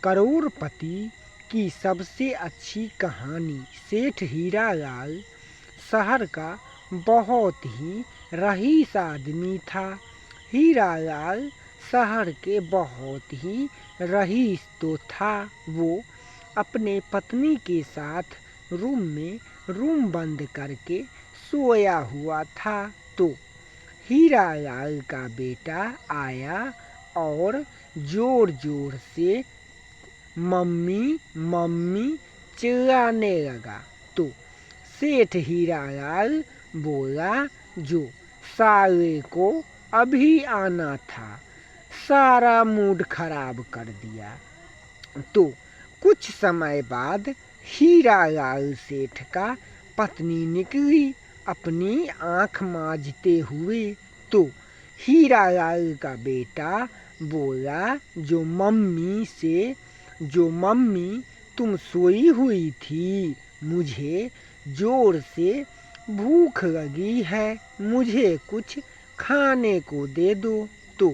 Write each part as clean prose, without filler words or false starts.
करोड़पति की सबसे अच्छी कहानी। सेठ हीरालाल शहर का बहुत ही रईस आदमी था। हीरालाल शहर के बहुत ही रईस तो था। वो अपने पत्नी के साथ रूम बंद करके सोया हुआ था। तो हीरालाल का बेटा आया और जोर जोर से मम्मी मम्मी चिल्लाने लगा। तो सेठ हीरालाल बोला, जो साले को अभी आना था, सारा मूड खराब कर दिया। तो कुछ समय बाद हीरालाल सेठ का पत्नी निकली अपनी आँख मांजते हुए। तो हीरालाल का बेटा बोला, जो मम्मी तुम सोई हुई थी, मुझे जोर से भूख लगी है, मुझे कुछ खाने को दे दो। तो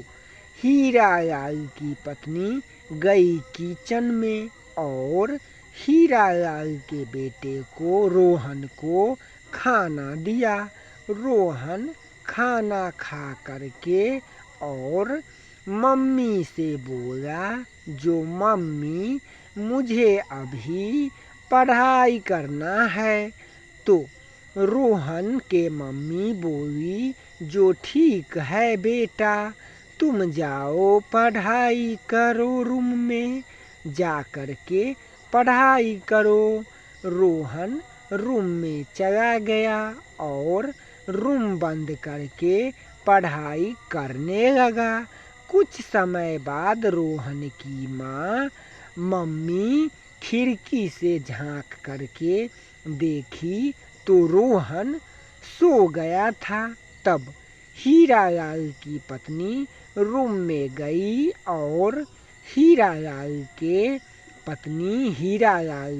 हीरालाल की पत्नी गई किचन में और हीरालाल के बेटे को रोहन को खाना दिया। रोहन खाना खा करके और मम्मी से बोला, जो मम्मी मुझे अभी पढ़ाई करना है। तो रोहन के मम्मी बोली, जो ठीक है बेटा, तुम जाओ पढ़ाई करो, रूम में जा कर के पढ़ाई करो। रोहन रूम में चला गया और रूम बंद करके पढ़ाई करने लगा। कुछ समय बाद रोहन की माँ मम्मी खिड़की से झांक करके देखी तो रोहन सो गया था। तब हीरालाल की पत्नी रूम में गई और हीरालाल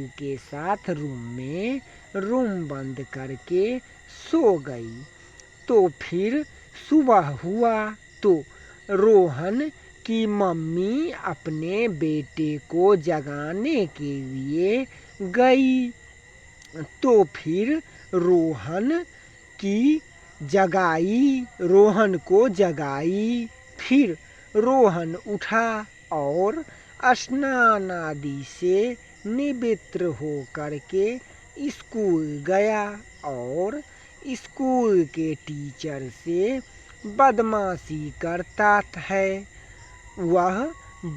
के साथ रूम बंद करके सो गई। तो फिर सुबह हुआ तो रोहन की मम्मी अपने बेटे को जगाने के लिए गई। तो फिर रोहन को जगाई। फिर रोहन उठा और स्नान आदि से निवृत्त हो करके स्कूल गया और स्कूल के टीचर से बदमाशी करता है। वह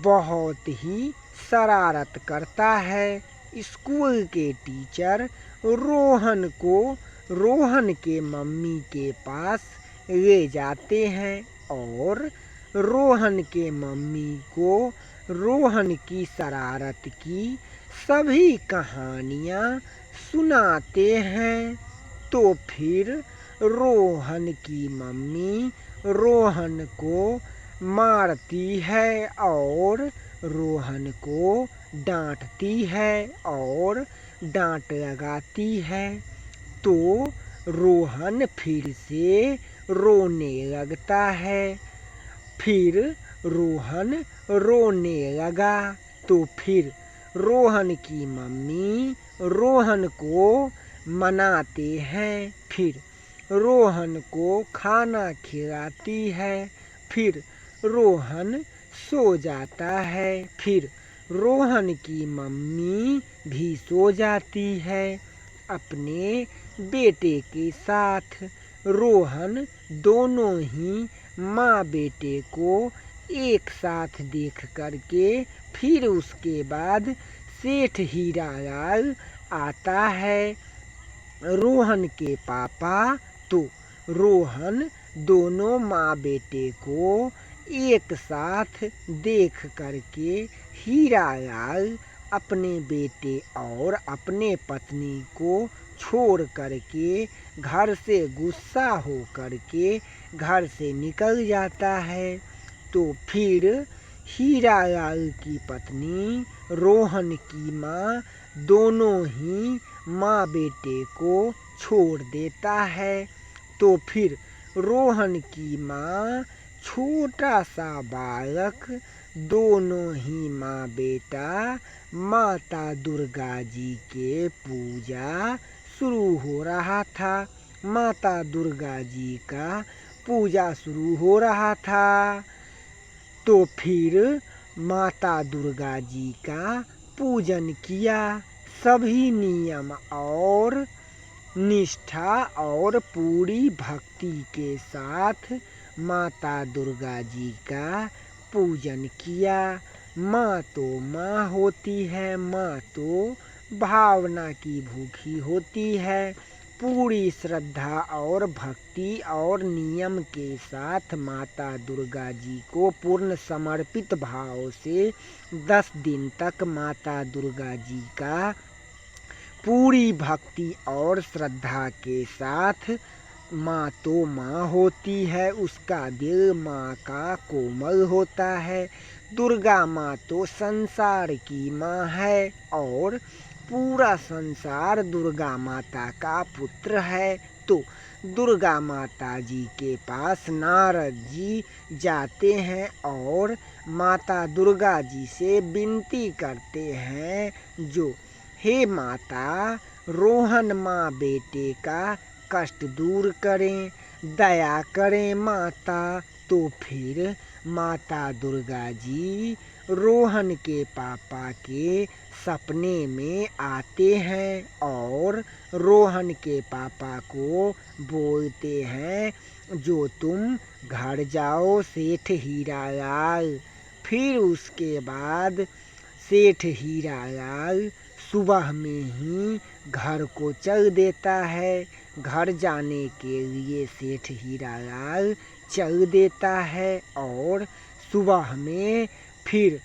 बहुत ही शरारत करता है। स्कूल के टीचर रोहन के मम्मी के पास ले जाते हैं और रोहन के मम्मी को रोहन की शरारत की सभी कहानियाँ सुनाते हैं। तो फिर रोहन की मम्मी रोहन को मारती है और रोहन को डांटती है और डांट लगाती है। तो रोहन फिर से रोने लगता है। फिर रोहन रोने लगा तो फिर रोहन की मम्मी रोहन को मनाते हैं। फिर रोहन को खाना खिलाती है। फिर रोहन सो जाता है। फिर रोहन की मम्मी भी सो जाती है अपने बेटे के साथ। रोहन दोनों ही माँ बेटे को एक साथ देख करके फिर उसके बाद सेठ हीरालाल आता है, रोहन के पापा। तो रोहन दोनों माँ बेटे को एक साथ देख करके हीरालाल अपने बेटे और अपने पत्नी को छोड़ करके घर से गुस्सा हो करके घर से निकल जाता है। तो फिर हीरालाल की पत्नी रोहन की माँ दोनों ही माँ बेटे को छोड़ देता है। तो फिर रोहन की माँ छोटा सा बालक दोनों ही माँ बेटा माता दुर्गा जी के पूजा शुरू हो रहा था। माता दुर्गा जी का पूजा शुरू हो रहा था। तो फिर माता दुर्गा जी का पूजन किया। सभी नियम और निष्ठा और पूरी भक्ति के साथ माता दुर्गा जी का पूजन किया। माँ तो माँ होती है, माँ तो भावना की भूखी होती है। पूरी श्रद्धा और भक्ति और नियम के साथ माता दुर्गा जी को पूर्ण समर्पित भाव से 10 दिन तक माता दुर्गा जी का पूरी भक्ति और श्रद्धा के साथ माँ तो माँ होती है, उसका दिल माँ का कोमल होता है। दुर्गा माँ तो संसार की माँ है और पूरा संसार दुर्गा माता का पुत्र है। तो दुर्गा माता जी के पास नारद जी जाते हैं और माता दुर्गा जी से विनती करते हैं, जो हे माता, रोहन माँ बेटे का कष्ट दूर करें, दया करें माता। तो फिर माता दुर्गा जी रोहन के पापा के सपने में आते हैं और रोहन के पापा को बोलते हैं, जो तुम घर जाओ सेठ हीरालाल। फिर उसके बाद सेठ हीरालाल सुबह में ही घर को चल देता है। घर जाने के लिए सेठ हीरालाल चल देता है और सुबह में फिर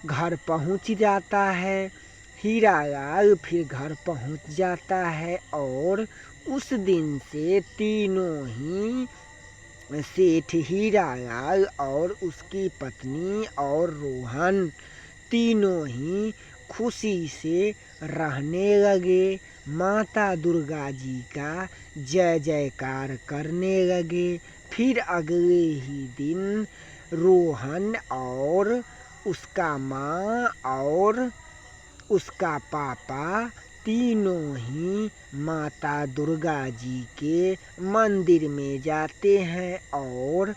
घर पहुंच जाता है। हीरालाल फिर घर पहुंच जाता है और उस दिन से तीनों ही सेठ हीरालाल और उसकी पत्नी और रोहन तीनों ही खुशी से रहने लगे। माता दुर्गा जी का जय जयकार करने लगे। फिर अगले ही दिन रोहन और उसका माँ और उसका पापा तीनों ही माता दुर्गा जी के मंदिर में जाते हैं और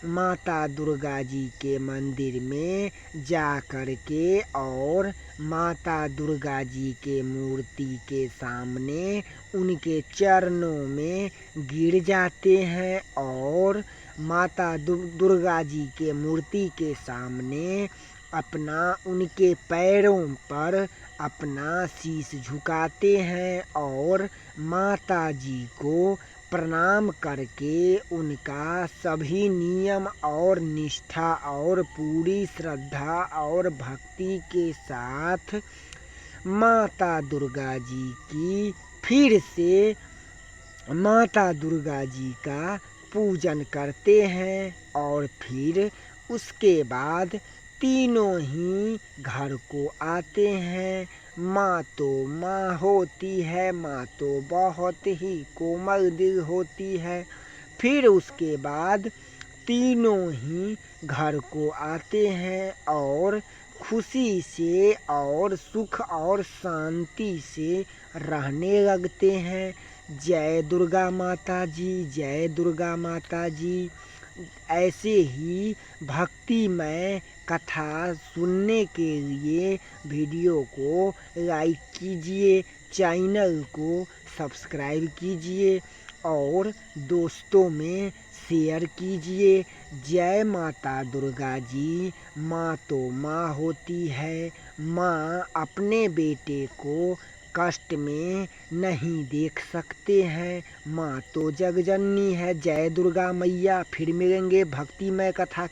माता दुर्गा जी के मंदिर में जा कर के और माता दुर्गा जी के मूर्ति के सामने उनके चरणों में गिर जाते हैं और माता दुर्गा जी के मूर्ति के सामने उनके पैरों पर अपना शीश झुकाते हैं और माता जी को प्रणाम करके उनका सभी नियम और निष्ठा और पूरी श्रद्धा और भक्ति के साथ माता दुर्गा जी की फिर से माता दुर्गा जी का पूजन करते हैं और फिर उसके बाद तीनों ही घर को आते हैं। माँ तो माँ होती है, माँ तो बहुत ही कोमल दिल होती है। फिर उसके बाद तीनों ही घर को आते हैं और खुशी से और सुख और शांति से रहने लगते हैं। जय दुर्गा माता जी, जय दुर्गा माता जी। ऐसे ही भक्तिमय कथा सुनने के लिए वीडियो को लाइक कीजिए, चैनल को सब्सक्राइब कीजिए और दोस्तों में शेयर कीजिए। जय माता दुर्गा जी। माँ तो माँ होती है। माँ अपने बेटे को कष्ट में नहीं देख सकते हैं। माँ तो जगजननी है। जय दुर्गा मैया। फिर मिलेंगे भक्तिमय कथा।